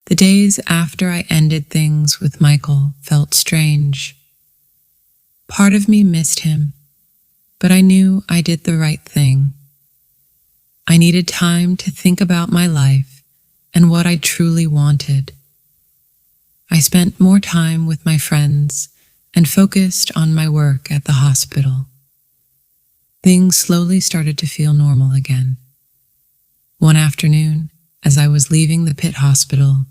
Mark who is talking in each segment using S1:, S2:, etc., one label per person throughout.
S1: The days after I ended things with Michael felt strange. Part of me missed him, but I knew I did the right thing. I needed time to think about my life and what I truly wanted. I spent more time with my friends and focused on my work at the hospital. Things slowly started to feel normal again. One afternoon, as I was leaving the pit hospital,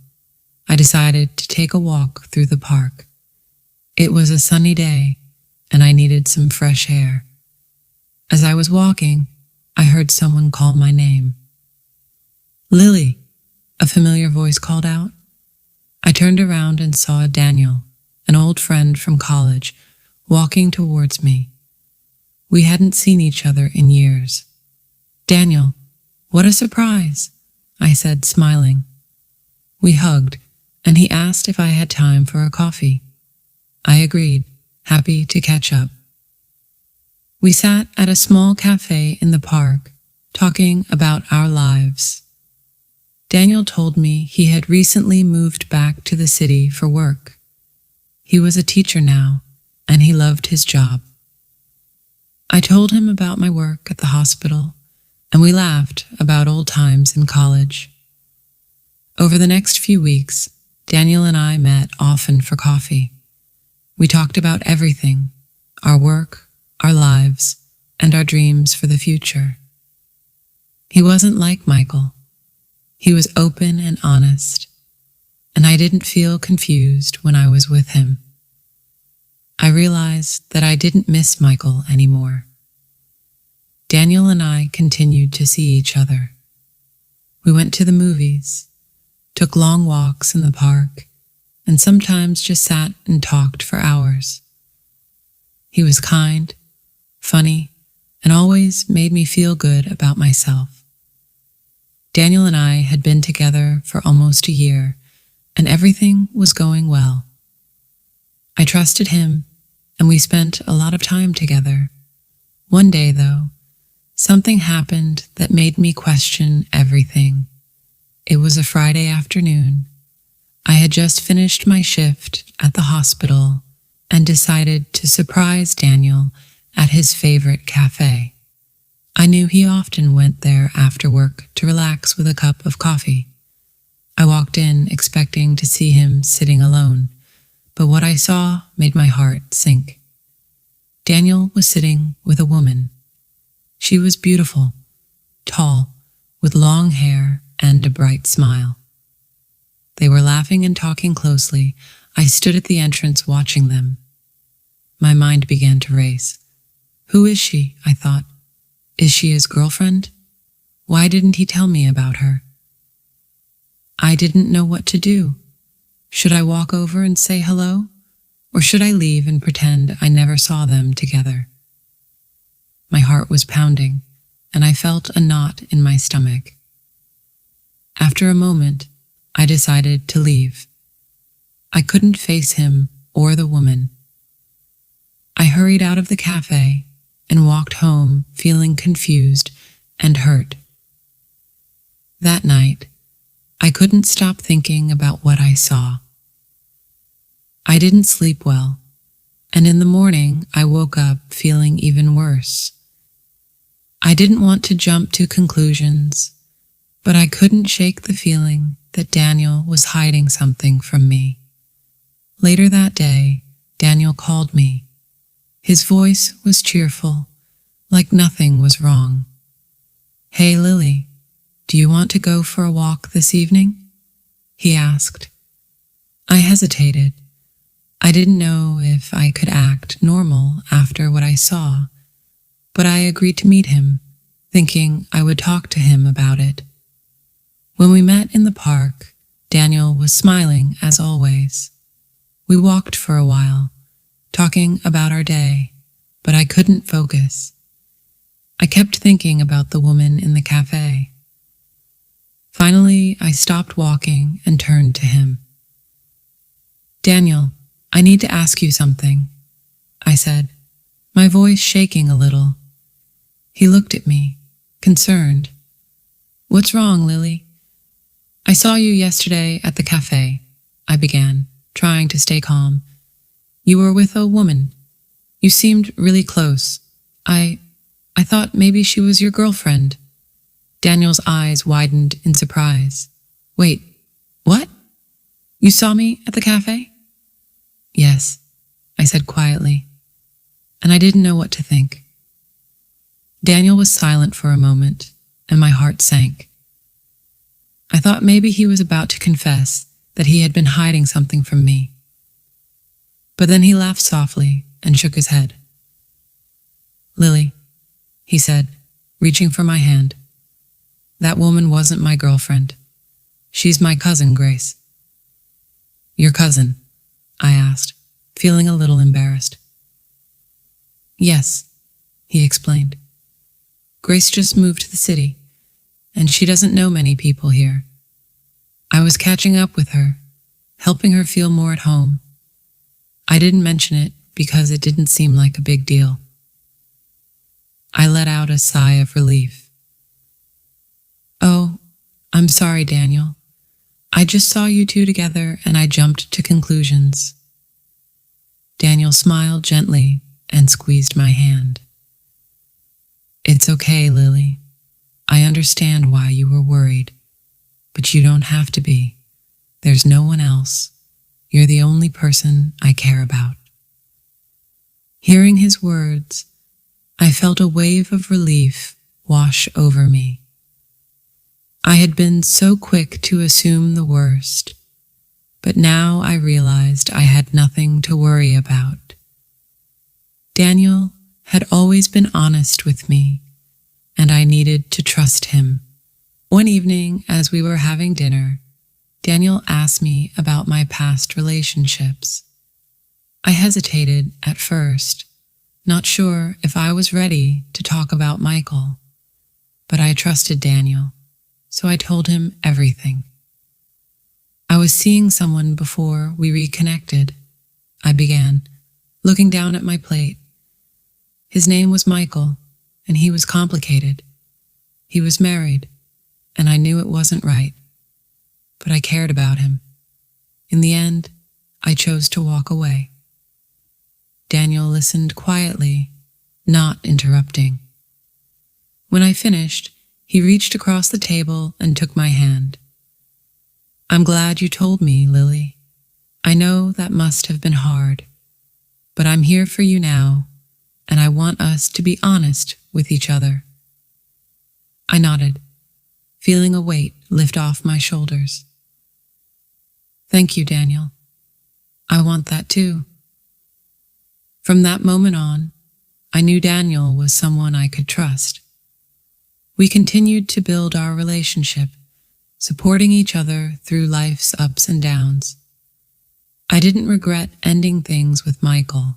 S1: I decided to take a walk through the park. It was a sunny day, and I needed some fresh air. As I was walking, I heard someone call my name. "Lily," a familiar voice called out. I turned around and saw Daniel, an old friend from college, walking towards me. We hadn't seen each other in years. "Daniel, what a surprise," I said, smiling. We hugged, and he asked if I had time for a coffee. I agreed, happy to catch up. We sat at a small café in the park, talking about our lives. Daniel told me he had recently moved back to the city for work. He was a teacher now, and he loved his job. I told him about my work at the hospital, and we laughed about old times in college. Over the next few weeks, Daniel and I met often for coffee. We talked about everything, our work, our lives, and our dreams for the future. He wasn't like Michael. He was open and honest, and I didn't feel confused when I was with him. I realized that I didn't miss Michael anymore. Daniel and I continued to see each other. We went to the movies, took long walks in the park, and sometimes just sat and talked for hours. He was kind, funny, and always made me feel good about myself. Daniel and I had been together for almost a year, and everything was going well. I trusted him, and we spent a lot of time together. One day, though, something happened that made me question everything. It was a Friday afternoon. I had just finished my shift at the hospital and decided to surprise Daniel at his favorite café. I knew he often went there after work to relax with a cup of coffee. I walked in expecting to see him sitting alone, but what I saw made my heart sink. Daniel was sitting with a woman. She was beautiful, tall, with long hair and a bright smile. They were laughing and talking closely. I stood at the entrance watching them. My mind began to race. Who is she? I thought. Is she his girlfriend? Why didn't he tell me about her? I didn't know what to do. Should I walk over and say hello? Or should I leave and pretend I never saw them together? My heart was pounding, and I felt a knot in my stomach. After a moment, I decided to leave. I couldn't face him or the woman. I hurried out of the cafe and walked home feeling confused and hurt. That night, I couldn't stop thinking about what I saw. I didn't sleep well, and in the morning I woke up feeling even worse. I didn't want to jump to conclusions, but I couldn't shake the feeling that Daniel was hiding something from me. Later that day, Daniel called me. His voice was cheerful, like nothing was wrong. "Hey, Lily, do you want to go for a walk this evening?" he asked. I hesitated. I didn't know if I could act normal after what I saw, but I agreed to meet him, thinking I would talk to him about it. When we met in the park, Daniel was smiling as always. We walked for a while, talking about our day, but I couldn't focus. I kept thinking about the woman in the cafe. Finally, I stopped walking and turned to him. "Daniel, I need to ask you something," I said, my voice shaking a little. He looked at me, concerned. "What's wrong, Lily?" I saw you yesterday at the café, I began, trying to stay calm. You were with a woman. You seemed really close. I thought maybe she was your girlfriend. Daniel's eyes widened in surprise. Wait, what? You saw me at the cafe? Yes, I said quietly, and I didn't know what to think. Daniel was silent for a moment, and my heart sank. I thought maybe he was about to confess that he had been hiding something from me. But then he laughed softly and shook his head. Lily, he said, reaching for my hand. That woman wasn't my girlfriend. She's my cousin, Grace. Your cousin? I asked, feeling a little embarrassed. Yes, he explained. Grace just moved to the city, and she doesn't know many people here. I was catching up with her, helping her feel more at home. I didn't mention it because it didn't seem like a big deal. I let out a sigh of relief. Oh, I'm sorry, Daniel. I just saw you two together and I jumped to conclusions. Daniel smiled gently and squeezed my hand. It's okay, Lily. I understand why you were worried, but you don't have to be. There's no one else. You're the only person I care about. Hearing his words, I felt a wave of relief wash over me. I had been so quick to assume the worst, but now I realized I had nothing to worry about. Daniel had always been honest with me, and I needed to trust him. One evening, as we were having dinner, Daniel asked me about my past relationships. I hesitated at first, not sure if I was ready to talk about Michael, but I trusted Daniel, so I told him everything. I was seeing someone before we reconnected, I began, looking down at my plate. His name was Michael, and he was complicated. He was married, and I knew it wasn't right, but I cared about him. In the end, I chose to walk away. Daniel listened quietly, not interrupting. When I finished, he reached across the table and took my hand. I'm glad you told me, Lily. I know that must have been hard, but I'm here for you now, and I want us to be honest with each other. I nodded, feeling a weight lift off my shoulders. Thank you, Daniel. I want that too. From that moment on, I knew Daniel was someone I could trust. We continued to build our relationship, supporting each other through life's ups and downs. I didn't regret ending things with Michael.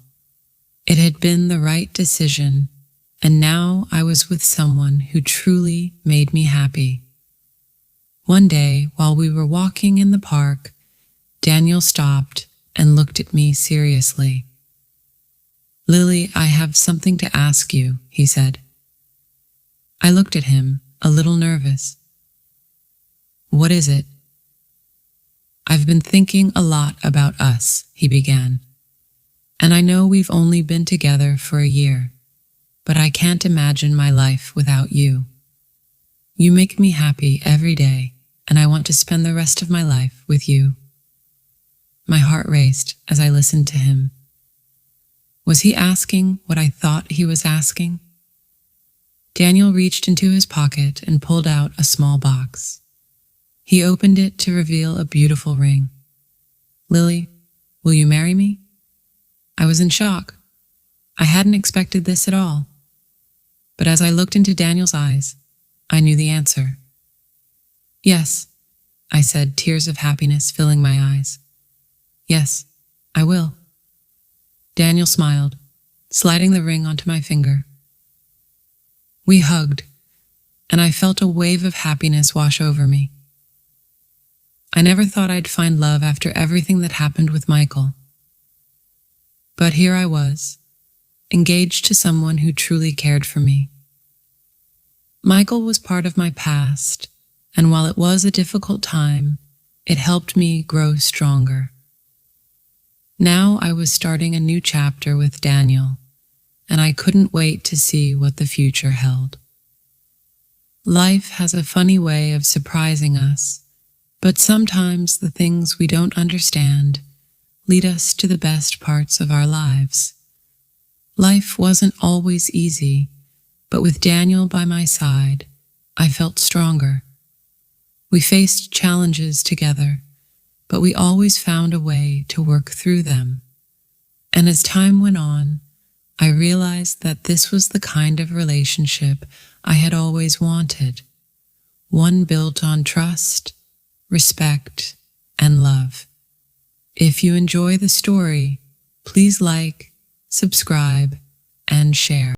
S1: It had been the right decision, and now I was with someone who truly made me happy. One day, while we were walking in the park, Daniel stopped and looked at me seriously. Lily, I have something to ask you, he said. I looked at him, a little nervous. What is it? I've been thinking a lot about us, he began. And I know we've only been together for a year, but I can't imagine my life without you. You make me happy every day, and I want to spend the rest of my life with you. My heart raced as I listened to him. Was he asking what I thought he was asking? Daniel reached into his pocket and pulled out a small box. He opened it to reveal a beautiful ring. Lily, will you marry me? I was in shock. I hadn't expected this at all. But as I looked into Daniel's eyes, I knew the answer. Yes, I said, tears of happiness filling my eyes. Yes, I will. Daniel smiled, sliding the ring onto my finger. We hugged, and I felt a wave of happiness wash over me. I never thought I'd find love after everything that happened with Michael. But here I was, engaged to someone who truly cared for me. Michael was part of my past, And while it was a difficult time, it helped me grow stronger. Now I was starting a new chapter with Daniel, and I couldn't wait to see what the future held. Life has a funny way of surprising us, but sometimes the things we don't understand lead us to the best parts of our lives. Life wasn't always easy, but with Daniel by my side, I felt stronger. We faced challenges together, but we always found a way to work through them. And as time went on, I realized that this was the kind of relationship I had always wanted, one built on trust, respect, and love. If you enjoy the story, please like, subscribe, and share.